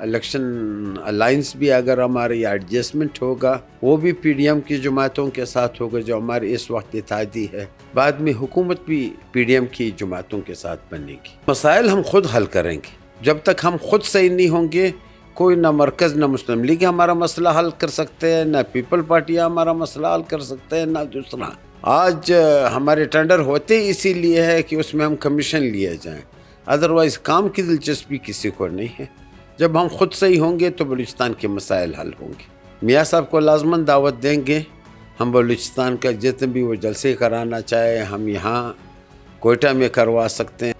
Election alliance بھی اگر ہمارے ایڈجسٹمنٹ ہوگا وہ بھی پی ڈی ایم کی جماعتوں کے ساتھ ہوگا جو ہماری اس وقت اتحادی ہے. بعد میں حکومت بھی پی ڈی ایم کی جماعتوں کے ساتھ بنے گی. مسائل ہم خود حل کریں گے. جب تک ہم خود صحیح نہیں ہوں گے کوئی نہ مرکز نہ مسلم لیگ ہمارا مسئلہ حل کر سکتے ہیں، نہ پیپل پارٹی ہمارا مسئلہ حل کر سکتے ہیں، نہ دوسرا. آج ہمارے ٹینڈر ہوتے اسی لیے ہے کہ اس میں ہم کمیشن لیے جائیں، ادروائز کام کی دلچسپی کسی کو نہیں ہے. جب ہم خود صحیح ہوں گے تو بلوچستان کے مسائل حل ہوں گے. میاں صاحب کو لازماً دعوت دیں گے. ہم بلوچستان کا جتنے بھی وہ جلسے کرانا چاہے ہم یہاں کوئٹہ میں کروا سکتے ہیں.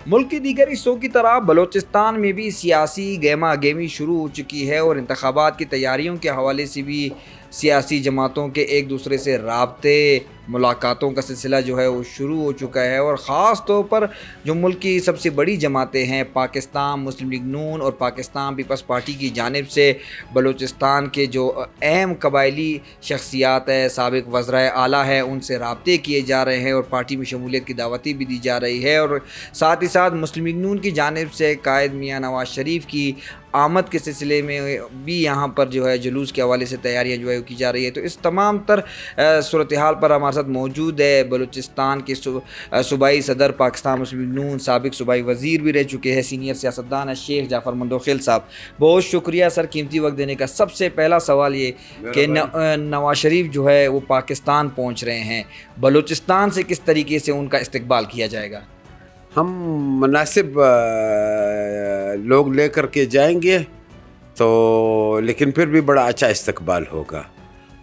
ملک کے دیگر حصوں کی طرح بلوچستان میں بھی سیاسی گہما گہمی شروع ہو چکی ہے اور انتخابات کی تیاریوں کے حوالے سے بھی سیاسی جماعتوں کے ایک دوسرے سے رابطے ملاقاتوں کا سلسلہ جو ہے وہ شروع ہو چکا ہے. اور خاص طور پر جو ملک کی سب سے بڑی جماعتیں ہیں پاکستان مسلم لیگ نون اور پاکستان پیپلز پارٹی کی جانب سے بلوچستان کے جو اہم قبائلی شخصیات ہے سابق وزرائے اعلیٰ ہیں ان سے رابطے کیے جا رہے ہیں اور پارٹی میں شمولیت کی دعوتیں بھی دی جا رہی ہے. اور ساتھ ہی ساتھ مسلم لیگ نون کی جانب سے قائد میاں نواز شریف کی آمد کے سلسلے میں بھی یہاں پر جو ہے جلوس کے حوالے سے تیاریاں جو ہے کی جا رہی ہے. تو اس تمام تر صورتحال پر ہمارے ساتھ موجود ہے بلوچستان کے صوبائی صدر پاکستان مسلم لیگ نون سابق صوبائی وزیر بھی رہ چکے ہیں سینئر سیاستدان شیخ جعفر مندوخیل صاحب. بہت شکریہ سر قیمتی وقت دینے کا. سب سے پہلا سوال یہ کہ نواز شریف جو ہے وہ پاکستان پہنچ رہے ہیں، بلوچستان سے کس طریقے سے ان کا استقبال کیا جائے گا؟ ہم مناسب لوگ لے کر کے جائیں گے تو لیکن پھر بھی بڑا اچھا استقبال ہوگا.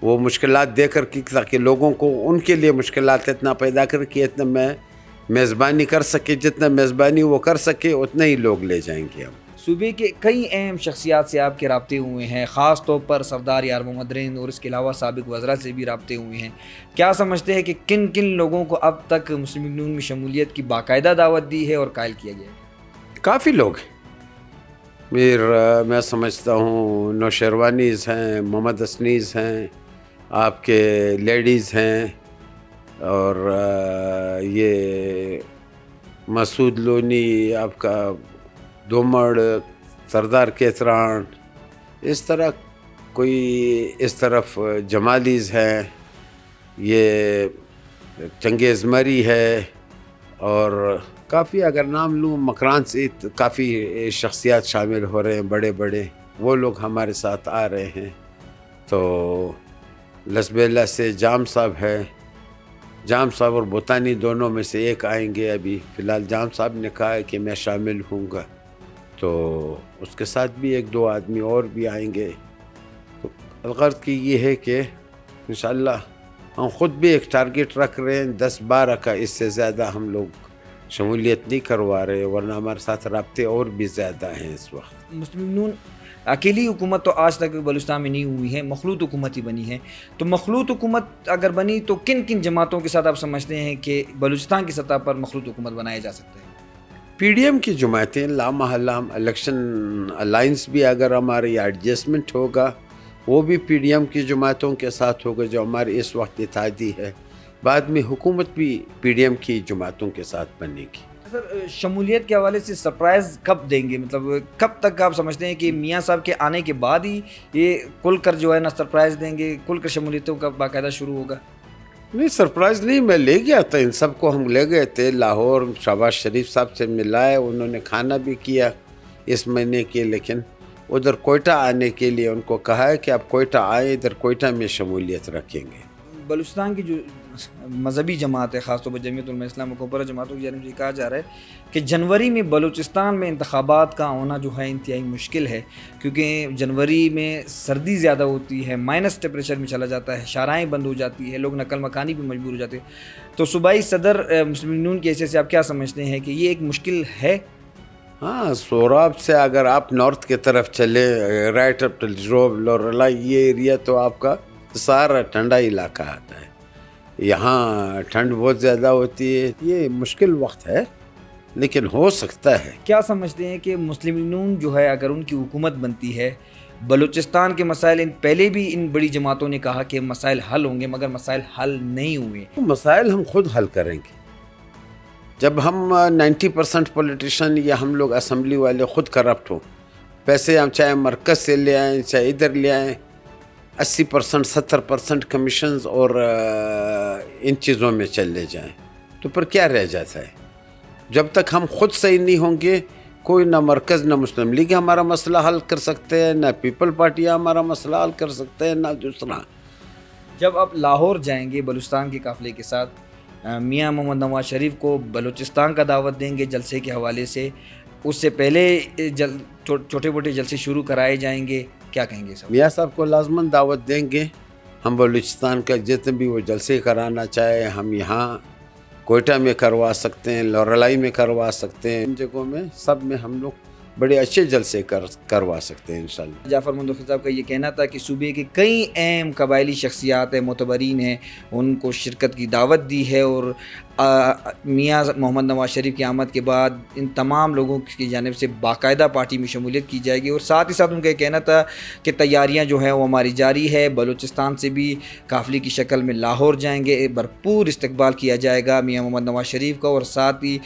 وہ مشکلات دے کر کے تاکہ لوگوں کو ان کے لیے مشکلات اتنا پیدا کر کے اتنا میں میزبانی کر سکے، جتنا میزبانی وہ کر سکے اتنے ہی لوگ لے جائیں گے. ہم صوبے کے کئی اہم شخصیات سے آپ کے رابطے ہوئے ہیں، خاص طور پر سردار یار محمد رین اور اس کے علاوہ سابق وزراء سے بھی رابطے ہوئے ہیں. کیا سمجھتے ہیں کہ کن کن لوگوں کو اب تک مسلم لیگ نون میں شمولیت کی باقاعدہ دعوت دی ہے اور قائل کیا گیا ہے؟ کافی لوگ ہیں. میں سمجھتا ہوں نوشیروانیز ہیں، محمد اسنیز ہیں، آپ کے لیڈیز ہیں، اور یہ مسعود لونی، آپ کا دومڑ، سردار کیتران، اس طرح کوئی اس طرف جمالیز ہیں، یہ چنگیز مری ہے، اور کافی اگر نام لوں مکران سے کافی شخصیات شامل ہو رہے ہیں بڑے بڑے. وہ لوگ ہمارے ساتھ آ رہے ہیں. تو لسبیلا سے جام صاحب ہے، جام صاحب اور بوتانی دونوں میں سے ایک آئیں گے. ابھی فی الحال جام صاحب نے کہا ہے کہ میں شامل ہوں گا، تو اس کے ساتھ بھی ایک دو آدمی اور بھی آئیں گے. تو الغرض کی یہ ہے کہ انشاءاللہ ہم خود بھی ایک ٹارگٹ رکھ رہے ہیں 10-12 کا، اس سے زیادہ ہم لوگ شمولیت نہیں کروا رہے، ورنہ ہمارے ساتھ رابطے اور بھی زیادہ ہیں اس وقت. مسلم لیگ نون اکیلی حکومت تو آج تک بلوچستان میں نہیں ہوئی ہے، مخلوط حکومت ہی بنی ہے. تو مخلوط حکومت اگر بنی تو کن کن جماعتوں کے ساتھ آپ سمجھتے ہیں کہ بلوچستان کی سطح پر مخلوط حکومت بنایا جا سکتا ہے؟ پی ڈی ایم کی جماعتیں لامحالہ ہم الیکشن الائنس بھی اگر ہمارے ایڈجسٹمنٹ ہوگا وہ بھی پی ڈی ایم کی جماعتوں کے ساتھ ہوگا جو ہماری اس وقت اتحادی ہے. بعد میں حکومت بھی پی ڈی ایم کی جماعتوں کے ساتھ بنے گی. سر شمولیت کے حوالے سے سرپرائز کب دیں گے؟ مطلب کب تک آپ سمجھتے ہیں کہ میاں صاحب کے آنے کے بعد ہی یہ کھل کر جو ہے نا سرپرائز دیں گے، کھل کر شمولیتوں کا باقاعدہ شروع ہوگا؟ نہیں، سرپرائز نہیں، میں لے گیا تھا ان سب کو. ہم لے گئے تھے لاہور، شہباز شریف صاحب سے ملائے، انہوں نے کھانا بھی کیا اس مہینے کے. لیکن ادھر کوئٹہ آنے کے لیے ان کو کہا ہے کہ آپ کوئٹہ آئیں، ادھر کوئٹہ میں شمولیت رکھیں گے. بلوچستان کی جو مذہبی جماعت ہے، خاص طور پر جمعیت علماء اسلام و کبرا جماعتوں کی جانب سے کہا جا رہا ہے کہ جنوری میں بلوچستان میں انتخابات کا ہونا جو ہے انتہائی مشکل ہے، کیونکہ جنوری میں سردی زیادہ ہوتی ہے، مائنس ٹیمپریچر میں چلا جاتا ہے، شاہراہیں بند ہو جاتی ہے، لوگ نقل مکانی بھی مجبور ہو جاتے ہیں. تو صوبائی صدر مسلم لیگ نون کے حیثیت سے آپ کیا سمجھتے ہیں کہ یہ ایک مشکل ہے؟ ہاں، سوراب سے اگر آپ نارتھ کی طرف چلے، رائٹ اپ ٹل جروب لورلا، یہ ایریا تو آپ کا سارا ٹھنڈا علاقہ آتا ہے. یہاں ٹھنڈ بہت زیادہ ہوتی ہے. یہ مشکل وقت ہے لیکن ہو سکتا ہے. کیا سمجھتے ہیں کہ مسلم لیگ نون جو ہے اگر ان کی حکومت بنتی ہے، بلوچستان کے مسائل پہلے بھی ان بڑی جماعتوں نے کہا کہ مسائل حل ہوں گے، مگر مسائل حل نہیں ہوئے. مسائل ہم خود حل کریں گے. جب ہم 90% پولیٹیشین یا ہم لوگ اسمبلی والے خود کرپٹ ہو، پیسے ہم چاہے مرکز سے لے آئیں چاہے ادھر لے آئیں، 80% 70% کمیشنز اور ان چیزوں میں چلے جائیں تو پھر کیا رہ جاتا ہے؟ جب تک ہم خود صحیح نہیں ہوں گے، کوئی نہ مرکز نہ مسلم لیگ ہمارا مسئلہ حل کر سکتے ہیں، نہ پیپل پارٹی ہمارا مسئلہ حل کر سکتے ہیں، نہ دوسرا۔ جب آپ لاہور جائیں گے بلوچستان کے قافلے کے ساتھ، میاں محمد نواز شریف کو بلوچستان کا دعوت دیں گے جلسے کے حوالے سے، اس سے پہلے چھوٹے موٹے جلسے شروع کرائے جائیں گے، کیا کہیں گے سب؟ میاں صاحب کو لازماً دعوت دیں گے۔ ہم بلوچستان کا جتنے بھی وہ جلسے کرانا چاہے، ہم یہاں کوئٹہ میں کروا سکتے ہیں، لورالائی میں کروا سکتے ہیں، ان جگہوں میں سب میں ہم لوگ بڑے اچھے جلسے کروا سکتے ہیں انشاءاللہ۔ جعفر مندوقی صاحب کا یہ کہنا تھا کہ صوبے کے کئی اہم قبائلی شخصیات ہیں، معتبرین ہیں، ان کو شرکت کی دعوت دی ہے، اور میاں محمد نواز شریف کی آمد کے بعد ان تمام لوگوں کی جانب سے باقاعدہ پارٹی میں شمولیت کی جائے گی، اور ساتھ ہی ساتھ ان کا یہ کہنا تھا کہ تیاریاں جو ہیں وہ ہماری جاری ہے، بلوچستان سے بھی قافلے کی شکل میں لاہور جائیں گے، بھرپور استقبال کیا جائے گا میاں محمد نواز شریف کا، اور ساتھ ہی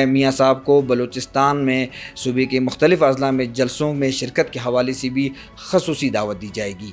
میاں صاحب کو بلوچستان میں صوبے کے مختلف اضلاع میں جلسوں میں شرکت کے حوالے سے بھی خصوصی دعوت دی جائے گی۔